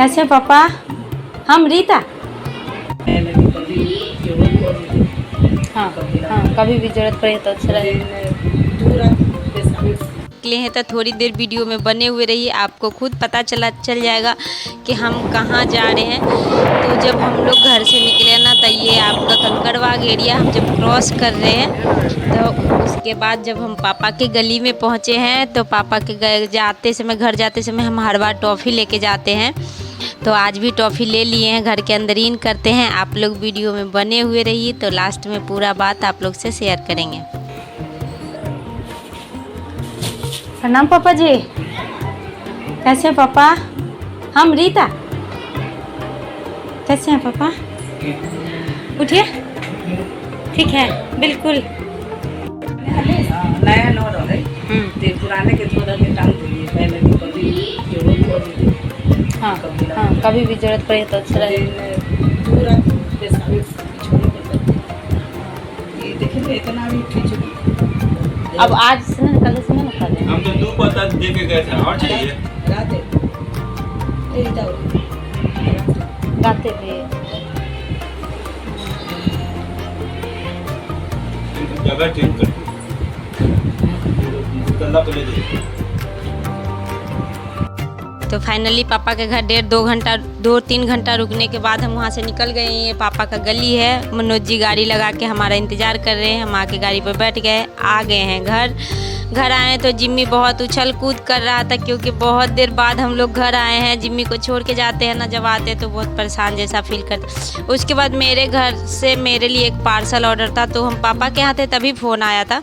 कैसे पापा? हम रीता। हाँ हाँ, कभी भी जरूरत पड़े तो अच्छा निकले हैं तो थोड़ी देर वीडियो में बने हुए रहिए, आपको खुद पता चल जाएगा कि हम कहाँ जा रहे हैं। तो जब हम लोग घर से निकले ना, तो ये आपका कंकड़बाग एरिया हम जब क्रॉस कर रहे हैं, तो उसके बाद जब हम पापा के गली में पहुँचे हैं, तो पापा के घर जाते समय हम हर बार टॉफ़ी लेके जाते हैं। तो आज भी टॉफ़ी ले लिए हैं, घर के अंदर इन करते हैं। आप लोग वीडियो में बने हुए रहिए, तो लास्ट में पूरा बात आप लोग से शेयर करेंगे। प्रणाम पापा जी। कैसे हैं पापा? हम रीता। कैसे हैं पापा? उठिए। ठीक है, बिल्कुल। नया नोट हो गई। पुराने के थोड़ा के टांग दिए पहले की कभी जरूरत पड़ी। हाँ हाँ, कभी भी जरूरत पड़े तो अच्छा पूरा पैसा भी छोड़ो पड़ता। ये देखिए तो इतना भी खींच। अब आज से ना कल से ना खा लें। हम तो 2 पत्ता दे के गए थे और चाहिए रात गाते भी जगह चेंज कर तल्ला पहले दे। तो फाइनली पापा के घर 2-3 घंटा रुकने के बाद हम वहाँ से निकल गए। ये पापा का गली है। मनोज जी गाड़ी लगा के हमारा इंतज़ार कर रहे हैं। हम आके गाड़ी पर बैठ गए, आ गए हैं घर आए तो जिम्मी बहुत उछल कूद कर रहा था, क्योंकि बहुत देर बाद हम लोग घर आए हैं। जिम्मी को छोड़ के जाते हैं ना, जब आते तो बहुत परेशान जैसा फील करते। उसके बाद मेरे घर से मेरे लिए एक पार्सल ऑर्डर था, तो हम पापा के यहाँ थे तभी फ़ोन आया था।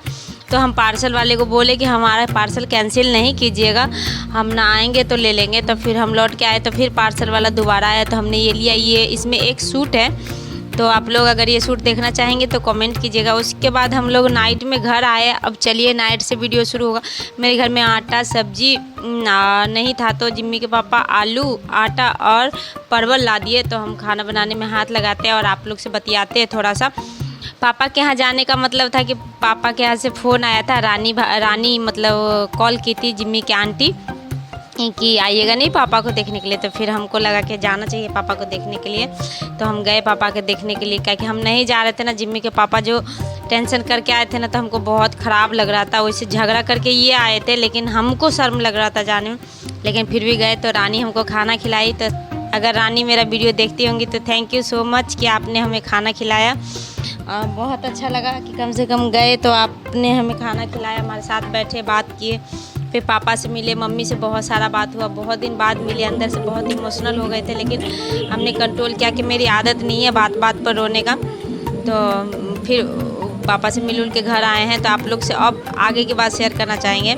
तो हम पार्सल वाले को बोले कि हमारा पार्सल कैंसिल नहीं कीजिएगा, हम ना आएंगे तो ले लेंगे। तो फिर हम लौट के आए, तो फिर पार्सल वाला दोबारा आया, तो हमने ये लिया। ये इसमें एक सूट है, तो आप लोग अगर ये सूट देखना चाहेंगे तो कमेंट कीजिएगा। उसके बाद हम लोग नाइट में घर आए। अब चलिए नाइट से वीडियो शुरू होगा। मेरे घर में आटा सब्जी नहीं था, तो जिम्मी के पापा आलू आटा और परवल ला दिए। तो हम खाना बनाने में हाथ लगाते हैं और आप लोग से बतियाते हैं थोड़ा सा। पापा के यहाँ जाने का मतलब था कि पापा के यहाँ से फ़ोन आया था, रानी मतलब कॉल की थी जिम्मी के आंटी कि आइएगा नहीं पापा को देखने के लिए। तो फिर हमको लगा कि जाना चाहिए पापा को देखने के लिए, तो हम गए पापा के देखने के लिए। क्या कि हम नहीं जा रहे थे ना, जिम्मी के पापा जो टेंशन करके आए थे ना, तो हमको बहुत ख़राब लग रहा था। वैसे झगड़ा करके ये आए थे, लेकिन हमको शर्म लग रहा था जाने में, लेकिन फिर भी गए। तो रानी हमको खाना खिलाई। तो अगर रानी मेरा वीडियो देखती होंगी तो थैंक यू सो मच कि आपने हमें खाना खिलाया। बहुत अच्छा लगा कि कम से कम गए तो आपने हमें खाना खिलाया, हमारे साथ बैठे बात किए। फिर पापा से मिले, मम्मी से बहुत सारा बात हुआ, बहुत दिन बाद मिले। अंदर से बहुत इमोशनल हो गए थे, लेकिन हमने कंट्रोल किया कि मेरी आदत नहीं है बात बात पर रोने का। तो फिर पापा से मिल के घर आए हैं। तो आप लोग से अब आगे की बात शेयर करना चाहेंगे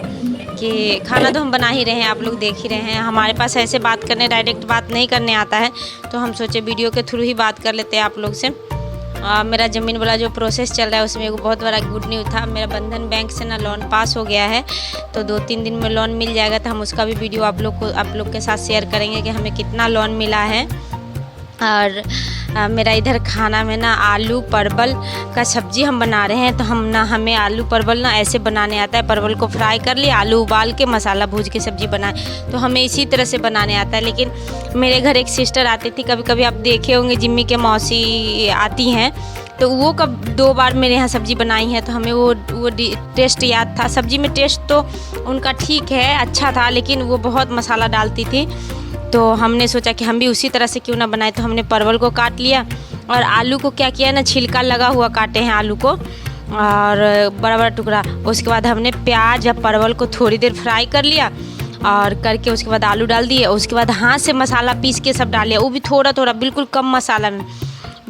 कि खाना तो हम बना ही रहे हैं, आप लोग देख ही रहे हैं। हमारे पास ऐसे बात करने, डायरेक्ट बात नहीं करने आता है, तो हम सोचे वीडियो के थ्रू ही बात कर लेते हैं आप लोग से। मेरा ज़मीन वाला जो प्रोसेस चल रहा है, उसमें एक बहुत बड़ा गुड न्यूज़ था। मेरा बंधन बैंक से ना लोन पास हो गया है, तो 2-3 दिन में लोन मिल जाएगा। तो हम उसका भी वीडियो आप लोग के साथ शेयर करेंगे कि हमें कितना लोन मिला है। और मेरा इधर खाना में ना आलू परवल का सब्ज़ी हम बना रहे हैं। तो हमें आलू परवल ना ऐसे बनाने आता है। परवल को फ्राई कर लिया, आलू उबाल के मसाला भूज के सब्ज़ी बनाए, तो हमें इसी तरह से बनाने आता है। लेकिन मेरे घर एक सिस्टर आती थी, कभी कभी आप देखे होंगे जिम्मी के मौसी आती हैं, तो वो 2 बार मेरे यहाँ सब्ज़ी बनाई है। तो हमें वो टेस्ट याद था। सब्ज़ी में टेस्ट तो उनका ठीक है, अच्छा था, लेकिन वो बहुत मसाला डालती थी। तो हमने सोचा कि हम भी उसी तरह से क्यों ना बनाए। तो हमने परवल को काट लिया और आलू को क्या किया ना, छिलका लगा हुआ काटे हैं आलू को, और बड़ा बड़ा टुकड़ा। उसके बाद हमने प्याज या परवल को थोड़ी देर फ्राई कर लिया, और करके उसके बाद आलू डाल दिए। उसके बाद हाथ से मसाला पीस के सब डाल लिया, वो भी थोड़ा थोड़ा, बिल्कुल कम मसाला में।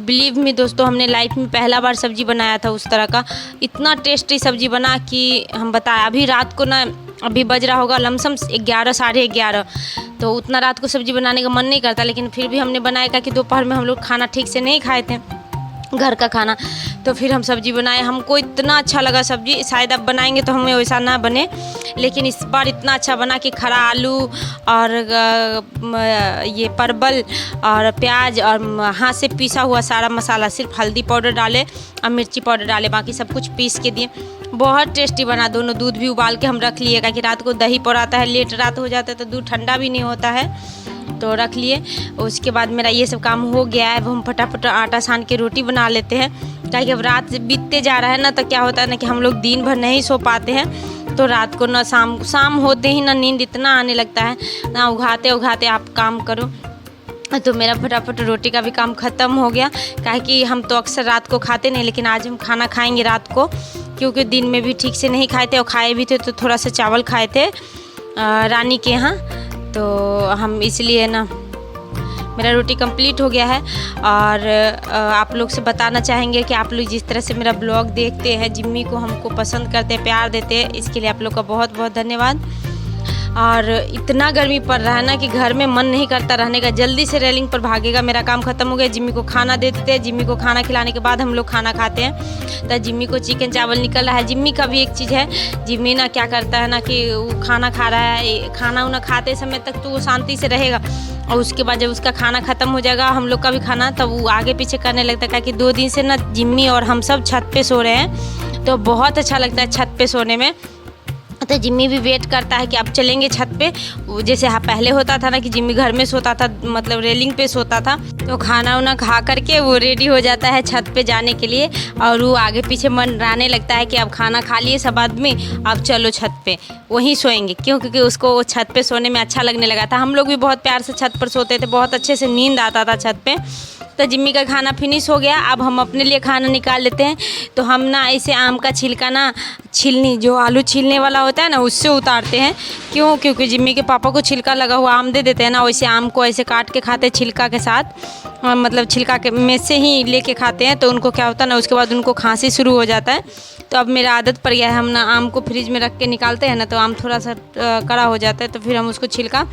बिलीव मी दोस्तों, हमने लाइफ में पहला बार सब्ज़ी बनाया था उस तरह का। इतना टेस्टी सब्ज़ी बना कि हम बताएं। अभी रात को ना, अभी बज रहा होगा लमसम 11 साढ़े 11, तो उतना रात को सब्ज़ी बनाने का मन नहीं करता, लेकिन फिर भी हमने बनाया कि दोपहर में हम लोग खाना ठीक से नहीं खाए थे, घर का खाना। तो फिर हम सब्ज़ी बनाए। हमको इतना अच्छा लगा सब्ज़ी। शायद अब बनाएंगे तो हमें वैसा ना बने, लेकिन इस बार इतना अच्छा बना कि खड़ा आलू और ये परवल और प्याज और हाथ से पीसा हुआ सारा मसाला, सिर्फ हल्दी पाउडर डाले और मिर्ची पाउडर डाले, बाकी सब कुछ पीस के दिए। बहुत टेस्टी बना। दोनों दूध भी उबाल के हम रख लिए, क्योंकि रात को दही पौराता है, लेट रात हो जाता है तो दूध ठंडा भी नहीं होता है, तो रख लिए। उसके बाद मेरा ये सब काम हो गया है। अब हम फटाफट आटा सान के रोटी बना लेते हैं, ताकि अब रात बीतते जा रहा है ना, तो क्या होता है ना कि हम लोग दिन भर नहीं सो पाते हैं, तो रात को ना शाम होते ही ना नींद इतना आने लगता है ना, उघाते उघाते आप काम करो। तो मेरा फटाफट रोटी का भी काम ख़त्म हो गया, कि हम तो अक्सर रात को खाते नहीं, लेकिन आज हम खाना खाएंगे रात को, क्योंकि दिन में भी ठीक से नहीं खाए थे, और खाए भी थे तो थोड़ा सा चावल खाए थे रानी के यहाँ, तो हम इसलिए ना मेरा रोटी कंप्लीट हो गया है। और आप लोग से बताना चाहेंगे कि आप लोग जिस तरह से मेरा ब्लॉग देखते हैं, जिम्मी को हमको पसंद करते हैं, प्यार देते हैं, इसके लिए आप लोग का बहुत बहुत धन्यवाद। और इतना गर्मी पड़ रहा है ना कि घर में मन नहीं करता रहने का। जल्दी से रेलिंग पर भागेगा। मेरा काम ख़त्म हो गया, जिम्मी को खाना दे देते हैं। जिम्मी को खाना खिलाने के बाद हम लोग खाना खाते हैं। तो जिम्मी को चिकन चावल निकल रहा है। जिम्मी का भी एक चीज़ है, जिम्मी ना क्या करता है ना कि वो खाना खा रहा है, खाना उना खाते समय तक तो वो शांति से रहेगा, और उसके बाद जब उसका खाना ख़त्म हो जाएगा, हम लोग का भी खाना, तब वो आगे पीछे करने लगता है। कि 2 दिन से ना जिम्मी और हम सब छत पे सो रहे हैं, तो बहुत अच्छा लगता है छत पे सोने में। तो जिम्मी भी वेट करता है कि अब चलेंगे छत पे। जैसे पहले होता था ना कि जिम्मी घर में सोता था, मतलब रेलिंग पे सोता था, तो खाना उना खा करके वो रेडी हो जाता है छत पे जाने के लिए, और वो आगे पीछे मंडराने लगता है कि अब खाना खा लिए सब आदमी, अब चलो छत पे वहीं सोएंगे। क्यों? क्योंकि उसको वो छत पे सोने में अच्छा लगने लगा था। हम लोग भी बहुत प्यार से छत पर सोते थे, बहुत अच्छे से नींद आता था छत पे। तो जिम्मी का खाना फिनिश हो गया। अब हम अपने लिए खाना निकाल लेते हैं। तो हम ना ऐसे आम का छिलका ना, छीलनी जो आलू छीलने वाला होता है ना, उससे उतारते हैं। क्यों? क्योंकि जिम्मी के पापा को छिलका लगा हुआ आम दे देते हैं ना, वैसे आम को ऐसे काट के खाते हैं छिलका के साथ, मतलब छिलका के में से ही लेके खाते हैं। तो उनको क्या होता है ना, उसके बाद उनको खांसी शुरू हो जाता है। तो अब मेरा आदत पड़ गया है, हम ना आम को फ्रिज में रख के निकालते हैं ना, तो आम थोड़ा सा कड़ा हो जाता है, तो फिर हम उसको छिलका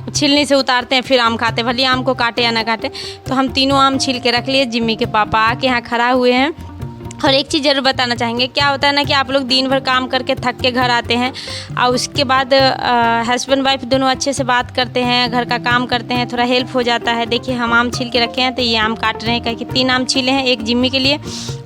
छीलने से उतारते हैं, फिर आम खाते हैं, भले आम को काटे या ना काटे। तो हम तीनों आम छील के रख लिए। जिम्मी के पापा आके यहाँ खड़ा हुए हैं। और एक चीज़ ज़रूर बताना चाहेंगे, क्या होता है ना कि आप लोग दिन भर काम करके थक के घर आते हैं, और उसके बाद हस्बैंड वाइफ दोनों अच्छे से बात करते हैं, घर का काम करते हैं, थोड़ा हेल्प हो जाता है। देखिए हम आम छील के रखे हैं, तो ये आम काट रहे हैं, क्योंकि 3 आम छीले हैं, एक जिम्मी के लिए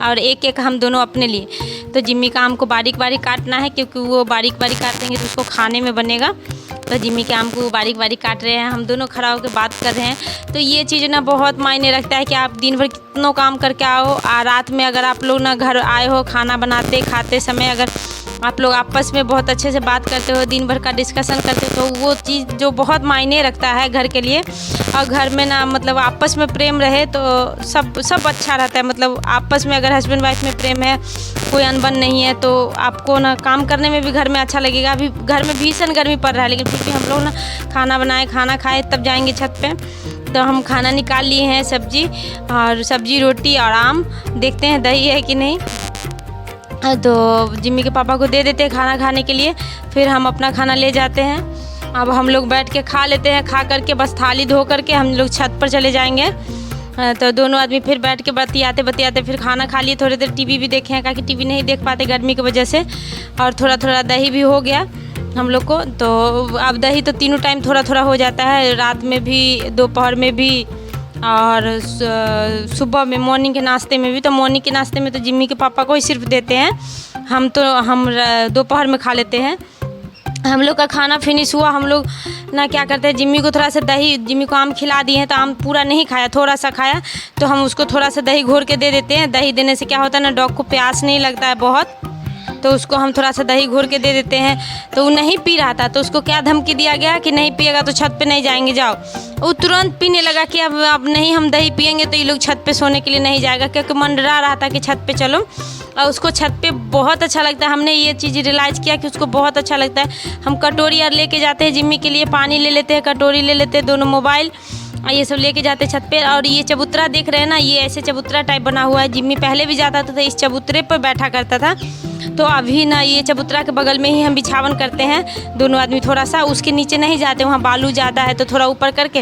और एक हम दोनों अपने लिए। तो जिम्मी का आम को बारीक बारीक काटना है, क्योंकि वो बारीक बारीक काटेंगे तो उसको खाने में बनेगा। तो जिम्मी के आम को बारीक बारीक काट रहे हैं, हम दोनों खड़ा होकर बात कर रहे हैं। तो ये चीज़ ना बहुत मायने रखता है कि आप दिन भर कितनों काम करके आओ, और रात में अगर आप लोग ना घर आए हो, खाना बनाते खाते समय अगर आप लोग आपस में बहुत अच्छे से बात करते हो, दिन भर का डिस्कशन करते हो, तो वो चीज़ जो बहुत मायने रखता है घर के लिए। और घर में ना मतलब आपस में प्रेम रहे तो सब अच्छा रहता है। मतलब आपस में अगर हस्बैंड वाइफ में प्रेम है, कोई अनबन नहीं है, तो आपको ना काम करने में भी घर में अच्छा लगेगा। अभी घर में भीषण गर्मी पड़ रहा है, लेकिन फिर भी हम लोग ना खाना बनाए, खाना खाए, तब जाएंगे छत पे। तो हम खाना निकाल लिए हैं, सब्जी रोटी और आम। देखते हैं दही है कि नहीं। तो जिम्मी के पापा को दे देते हैं खाना खाने के लिए, फिर हम अपना खाना ले जाते हैं। अब हम लोग बैठ के खा लेते हैं, खा करके बस थाली धो करके हम लोग छत पर चले जाएंगे। तो दोनों आदमी फिर बैठ के बतियाते फिर खाना खा लिए। थोड़ी देर टीवी भी देखे हैं, क्योंकि टीवी नहीं देख पाते गर्मी की वजह से, और थोड़ा दही भी हो गया हम लोग को। तो अब दही तो तीनों टाइम थोड़ा हो जाता है, रात में भी, दोपहर में भी, और सुबह में मॉर्निंग के नाश्ते में भी। तो मॉर्निंग के नाश्ते में तो जिम्मी के पापा को ही सिर्फ देते हैं, हम दोपहर में खा लेते हैं। हम लोग का खाना फिनिश हुआ। हम लोग ना क्या करते हैं, जिम्मी को थोड़ा सा दही, जिम्मी को आम खिला दिए हैं, तो आम पूरा नहीं खाया, थोड़ा सा खाया, तो हम उसको थोड़ा सा दही घोर के दे देते हैं। दही देने से क्या होता है ना, डॉग को प्यास नहीं लगता है बहुत, तो उसको हम थोड़ा सा दही घोर के दे देते हैं। तो वो नहीं पी रहा था, तो उसको क्या धमकी दिया गया कि नहीं पिएगा तो छत पे नहीं जाएंगे, जाओ। वो तुरंत पीने लगा कि अब नहीं, हम दही पिएंगे तो ये लोग छत पे सोने के लिए नहीं जाएगा, क्योंकि मंडरा रहा था कि छत पे चलो। और उसको छत पे बहुत अच्छा लगता है। हमने ये चीज़ रियलाइज़ किया कि उसको बहुत अच्छा लगता है। हम कटोरी और लेके जाते हैं जिम्मी के लिए, पानी ले लेते हैं, कटोरी ले लेते हैं, दोनों मोबाइल ये सब लेके जाते हैं छत पे। और ये चबूतरा देख रहे हैं ना, ये ऐसे चबूतरा टाइप बना हुआ है। जिम्मी पहले भी जाता था तो इस चबूतरे पर बैठा करता था। तो अभी ना ये चबूतरा के बगल में ही हम बिछावन करते हैं, दोनों आदमी थोड़ा सा। उसके नीचे नहीं जाते, वहाँ बालू ज़्यादा है, तो थोड़ा ऊपर करके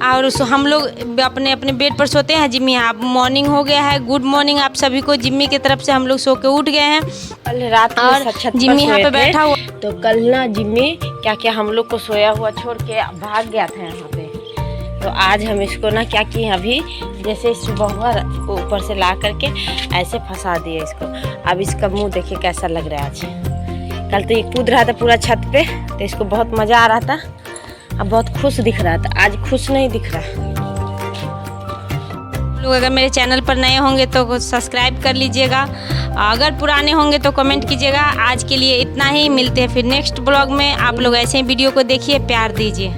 और हम लोग अपने अपने बेड पर सोते हैं। जिम्मी आप मॉर्निंग हो गया है, गुड मॉर्निंग आप सभी को। जिम्मी की तरफ से हम लोग सो के उठ गए हैं। कल रात और जिम्मी यहाँ पे बैठा हुआ, तो कल ना जिम्मी क्या हम लोग को सोया हुआ छोड़ के भाग गया था यहाँ पे। तो तो आज हम इसको ना क्या किए अभी, जैसे सुबह हुआ ऊपर से ला करके ऐसे फंसा दिए इसको। अब इसका मुंह देखिए कैसा लग रहा है आज। कल तो ये कूद रहा था पूरा छत पे, तो इसको बहुत मज़ा आ रहा था, अब बहुत खुश दिख रहा था। आज खुश नहीं दिख रहा। लोग अगर मेरे चैनल पर नए होंगे तो सब्सक्राइब कर लीजिएगा, अगर पुराने होंगे तो कमेंट कीजिएगा। आज के लिए इतना ही, मिलते हैं फिर नेक्स्ट ब्लॉग में। आप लोग ऐसे ही वीडियो को देखिए, प्यार दीजिए।